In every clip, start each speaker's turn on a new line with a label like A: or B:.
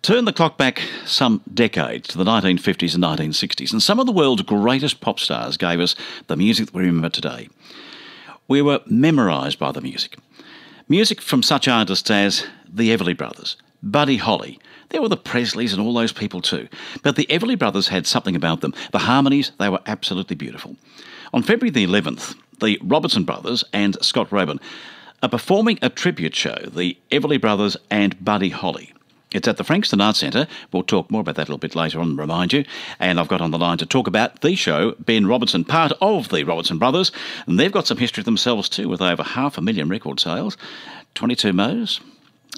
A: Turn the clock back some decades to the 1950s and 1960s, and some of the world's greatest pop stars gave us the music that we remember today. We were memorised by the music. Music from such artists as the Everly Brothers, Buddy Holly. There were the Presleys and all those people too. But the Everly Brothers had something about them. The harmonies, they were absolutely beautiful. On February the 11th, the Robertson brothers and Scott Roban are performing a tribute show, the Everly Brothers and Buddy Holly. It's at the Frankston Arts Centre. We'll talk more about that a little bit later on, remind you. And I've got on the line to talk about the show, Ben Robertson, part of the Robertson Brothers. And they've got some history themselves too, with over 500,000 record sales, 22 Mo's,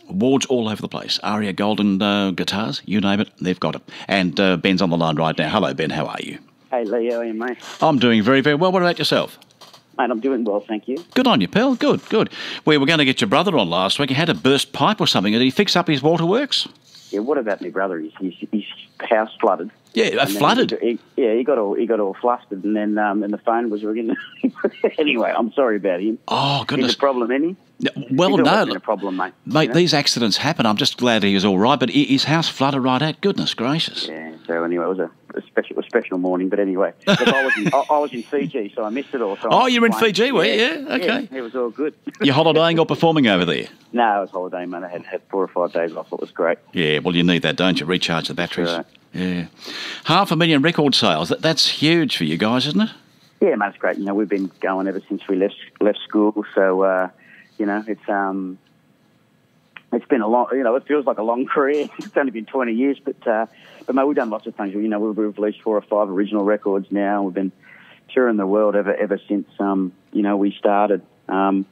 A: awards all over the place. ARIA Golden guitars, you name it, they've got it. And Ben's on the line right now. Hello, Ben, how are you?
B: Hey, Leigh, how are you, mate?
A: I'm doing very, very well. What about yourself?
B: Mate, I'm doing well, thank you.
A: Good on you, pal. Good, good. We were going to get your brother on last week. He had a burst pipe or something. Did he fix up his waterworks?
B: Yeah, what about my brother? His house flooded.
A: Yeah, flooded?
B: He got all flustered, and then and the phone was ringing. Anyway, I'm sorry about him.
A: Oh, goodness.
B: Is a problem, any?
A: Well,
B: He's
A: no.
B: Been a problem, mate.
A: Mate,
B: you know?
A: These accidents happen. I'm just glad he was all right, but his house flooded right out. Goodness gracious.
B: Yeah, so anyway, it was a special morning, but anyway. Look, I was in Fiji, so I missed it all. So
A: You were in Fiji, were you? Yeah, okay.
B: Yeah, it was all good.
A: You're holidaying or performing over there?
B: No, I was holidaying, man. I had 4 or 5 days off. It was great.
A: Yeah, well, you need that, don't you? Recharge the batteries.
B: Right.
A: Yeah. 500,000 record sales. That's huge for you guys, isn't it?
B: Yeah, man, it's great. You know, we've been going ever since we left school, so you know, it's been a long. You know, it feels like a long career. It's only been 20 years, but mate, we've done lots of things. You know, we've released 4 or 5 original records now. We've been touring the world ever since you know, we started. You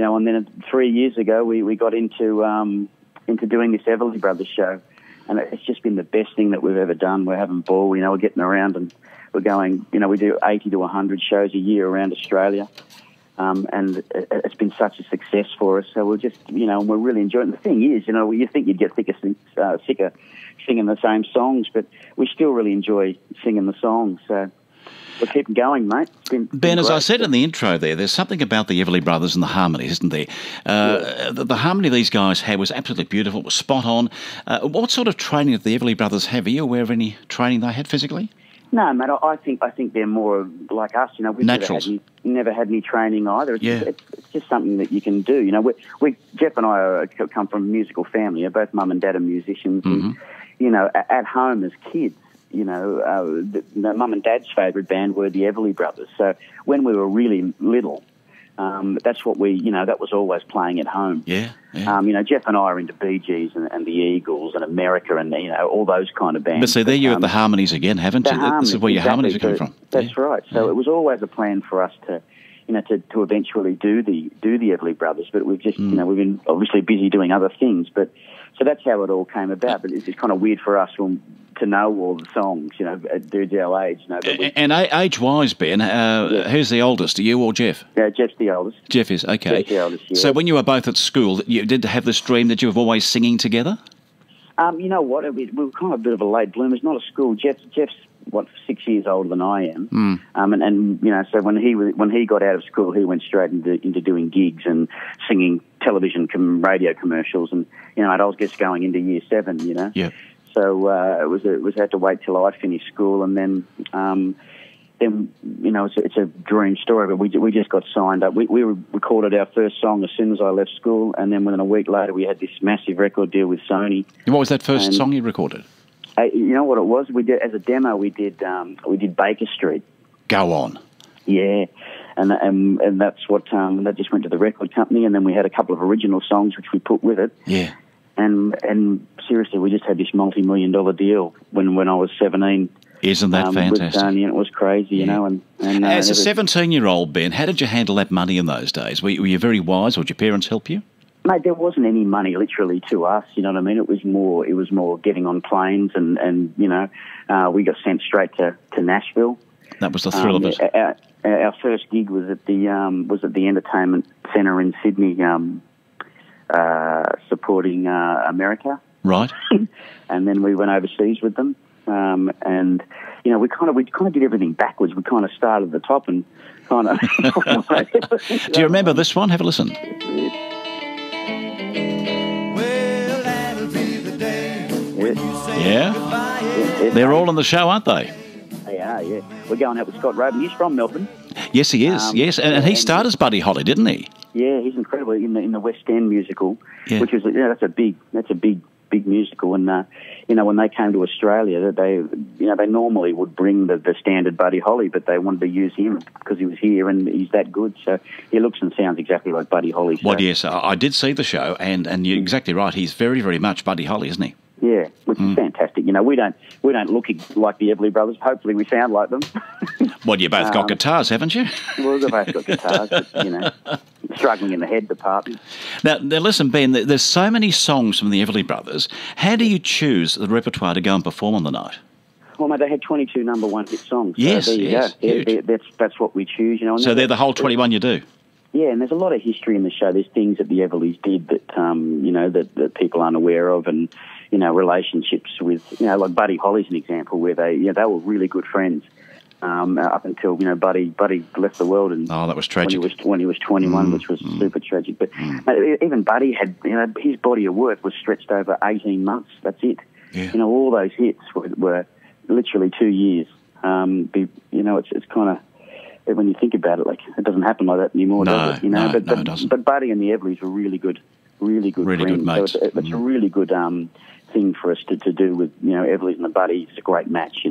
B: know, and then 3 years ago we got into doing this Everly Brothers show, and it's just been the best thing that we've ever done. We're having ball. You know, we're getting around and we're going. You know, we do 80 to 100 shows a year around Australia. And it's been such a success for us. So we're just, you know, we're really enjoying it. The thing is, you know, you think you'd get sick of singing the same songs, but we still really enjoy singing the songs. So we're keeping going, mate.
A: Ben, as I said in the intro there's something about the Everly Brothers and the harmonies, isn't there? The harmony these guys had was absolutely beautiful. It was spot on. What sort of training did the Everly Brothers have? Are you aware of any training they had physically?
B: No, mate. I think they're more like us. You know, we've never had any training either. It's just something that you can do. You know, we Jeff and I come from a musical family. Both mum and dad are musicians. Mm-hmm. And, you know, at home as kids, you know, mum and dad's favourite band were the Everly Brothers. So when we were really little, that's what that was always playing at home.
A: Yeah.
B: You know, Jeff and I are into Bee Gees and the Eagles and America and, you know, all those kind of bands.
A: But see, there you have the harmonies again, haven't you? This is where your harmonies are coming from.
B: That's right. So it was always a plan for us to, you know, to eventually do the Everly Brothers. But we've just, you know, we've been obviously busy doing other things. But so that's how it all came about. But it's just kind of weird for us to know all the songs, you know, at dudes our age. You know,
A: and age-wise, Ben, who's the oldest, you or Jeff?
B: Yeah, Jeff's the oldest.
A: Jeff is, okay.
B: Jeff's the oldest, yeah.
A: So when you were both at school, you did have this dream that you were always singing together?
B: You know what, we were kind of a bit of a late bloomer. It's not a school. Jeff's 6 years older than I am. And you know, so when he got out of school, he went straight into doing gigs and singing television, radio commercials, and you know, I was just going into year 7. You know.
A: Yeah.
B: So it had to wait till I finished school, and then you know, it's a dream story. But we just got signed up. We recorded our first song as soon as I left school, and then within a week later, we had this massive record deal with Sony.
A: And what was that first song you recorded?
B: You know what it was? We did as a demo. We did Baker Street.
A: Go on.
B: Yeah, and that's what that just went to the record company, and then we had a couple of original songs which we put with it.
A: Yeah.
B: And seriously, we just had this multi-million-dollar deal when I was 17.
A: Isn't that fantastic?
B: With Sony, and it was crazy, you know. And
A: as a 17-year-old, Ben, how did you handle that money in those days? Were you very wise, or did your parents help you?
B: Mate, there wasn't any money literally to us. You know what I mean? It was more getting on planes, and you know, we got sent straight to Nashville.
A: That was the thrill of it.
B: Our first gig was at the Entertainment Centre in Sydney. Supporting America,
A: right?
B: And then we went overseas with them, and you know we kind of did everything backwards. We kind of started at the top and kind of.
A: Do you remember this one? Have a listen.
C: Well, that'll be
B: it.
A: Yeah? They're all on the show, aren't they?
B: They are, yeah. We're going out with Scott Robertson. He's from Melbourne.
A: Yes, he is. Yes, and he starred as Buddy Holly, didn't he?
B: Yeah, he's incredible in the West End musical,
A: Yeah.
B: which was that's a big musical. And when they came to Australia, they normally would bring the standard Buddy Holly, but they wanted to use him because he was here and he's that good. So he looks and sounds exactly like Buddy Holly. So.
A: Well, yes, I did see the show, and you're exactly right. He's very, very much Buddy Holly, isn't he?
B: Yeah, which is fantastic. We don't look like the Everly Brothers. Hopefully, we sound like them.
A: Well, you both got guitars, haven't you?
B: Well, we've both got guitars, but, struggling in the head department.
A: Now, listen, Ben, there's so many songs from the Everly Brothers. How do you choose the repertoire to go and perform on the night?
B: Well, mate, they had 22 number one hit songs.
A: Yes,
B: so there you go.
A: huge.
B: That's what we choose.
A: So they're the whole 21 you do?
B: Yeah, and there's a lot of history in the show. There's things that the Everlys did that, that people aren't aware of, and, relationships with, like Buddy Holly's an example where they were really good friends up until, Buddy left the world. And
A: that was tragic.
B: When he was 21, which was super tragic. But even Buddy had, his body of work was stretched over 18 months. That's it.
A: Yeah.
B: All those hits were literally 2 years. It's kind of, when you think about it, like it doesn't happen like that anymore, does it?
A: No, it doesn't.
B: But Buddy and the Everlys were really good friends.
A: Good mates.
B: So it's a really good thing for us to do with Everlys and the Buddy. It's a great match,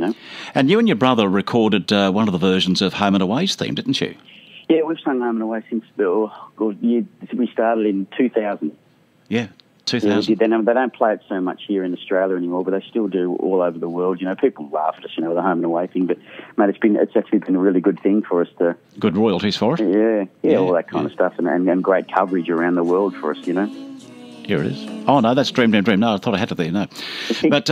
A: And you and your brother recorded one of the versions of Home and Away's theme, didn't you?
B: Yeah, we've sung Home and Away since we started in 2000.
A: Yeah. 2000.
B: Yeah, they don't play it so much here in Australia anymore, but they still do all over the world. People laugh at us, with the home and away thing, but mate, it's actually been a really good thing for us to.
A: Good royalties for it.
B: Yeah, all that kind of stuff, and great coverage around the world for us.
A: Here it is. Oh no, that's Dream. No, I thought I had it there. No, but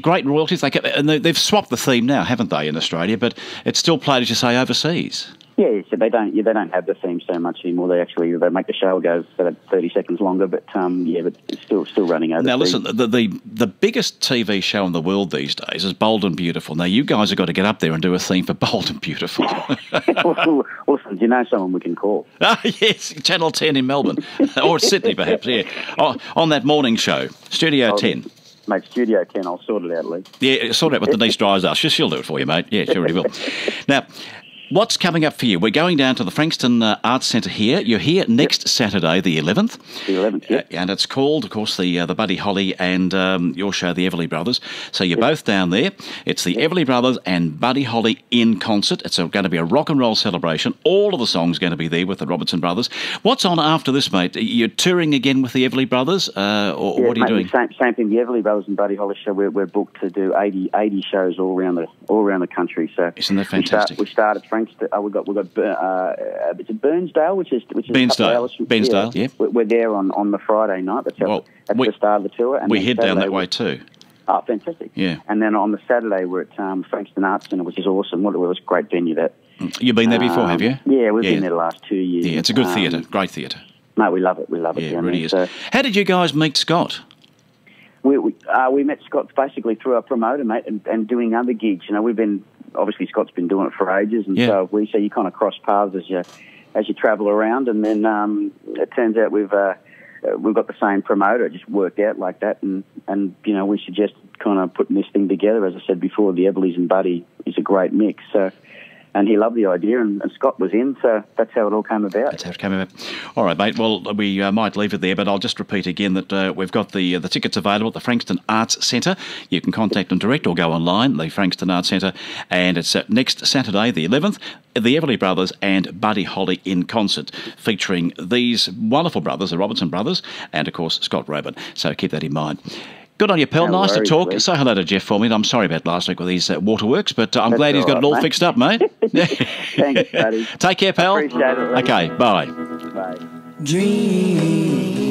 A: great royalties. They've swapped the theme now, haven't they, in Australia? But it's still played, as you say, overseas.
B: Yeah, so they don't have the theme so much anymore. They make the show go for 30 seconds longer, but it's still running over.
A: Now listen, the biggest TV show in the world these days is Bold and Beautiful. Now you guys have got to get up there and do a theme for Bold and Beautiful.
B: Well, listen, do you know someone we can call?
A: Yes, Channel 10 in Melbourne or Sydney perhaps. Yeah, on that morning show, Studio 10.
B: Mate, Studio 10, I'll sort it out, Leigh.
A: Yeah, sort it out with Denise Drysdale. She'll do it for you, mate. Yeah, she really will. Now, what's coming up for you? We're going down to the Frankston Arts Centre here. You're here next Saturday, the 11th.
B: The 11th, yeah.
A: And it's called, of course, the Buddy Holly and your show, the Everly Brothers. So you're both down there. It's the Everly Brothers and Buddy Holly in concert. It's going to be a rock and roll celebration. All of the songs are going to be there with the Robertson Brothers. What's on after this, mate? You're touring again with the Everly Brothers, or what are you doing?
B: Same thing. The Everly Brothers and Buddy Holly show. We're booked to do 80 shows all around the country. So
A: isn't that fantastic?
B: We start at Frankston. We've got is it Burnsdale, which is
A: Bairnsdale, yeah.
B: We're there on the Friday night. That's the start of the tour. And
A: we head down that way too.
B: Oh, fantastic!
A: Yeah.
B: And then on the Saturday we're at Frankston Arts Centre, which is awesome. What was a great venue that.
A: You've been there before, have you?
B: Yeah, we've been there the last 2 years.
A: Yeah, it's a good theatre, great theatre.
B: No, we love it.
A: Yeah, it really is.
B: So,
A: how did you guys meet Scott?
B: We met Scott basically through our promoter, mate, and doing other gigs. Obviously Scott's been doing it for ages, and so you kind of cross paths as you travel around, and then it turns out we've got the same promoter. It just worked out like that, and we suggested kind of putting this thing together. As I said before, the Everlys and Buddy is a great mix. So. And he loved the idea, and Scott was in, so that's how it all came about.
A: That's how it came about. All right, mate. Well, we might leave it there, but I'll just repeat again that we've got the tickets available at the Frankston Arts Centre. You can contact them direct or go online, the Frankston Arts Centre, and it's next Saturday, the 11th, the Everly Brothers and Buddy Holly in concert, featuring these wonderful brothers, the Robertson brothers, and, of course, Scott Robertson. So keep that in mind. Good on you, pal.
B: No
A: nice
B: worries,
A: to talk.
B: Leigh.
A: Say hello to Jeff for me. I'm sorry about last week with these waterworks, but I'm glad he's got it all fixed up, mate.
B: Thanks, buddy.
A: Take care, pal.
B: Appreciate it. Leigh.
A: Okay, bye.
B: Bye.
C: Dream.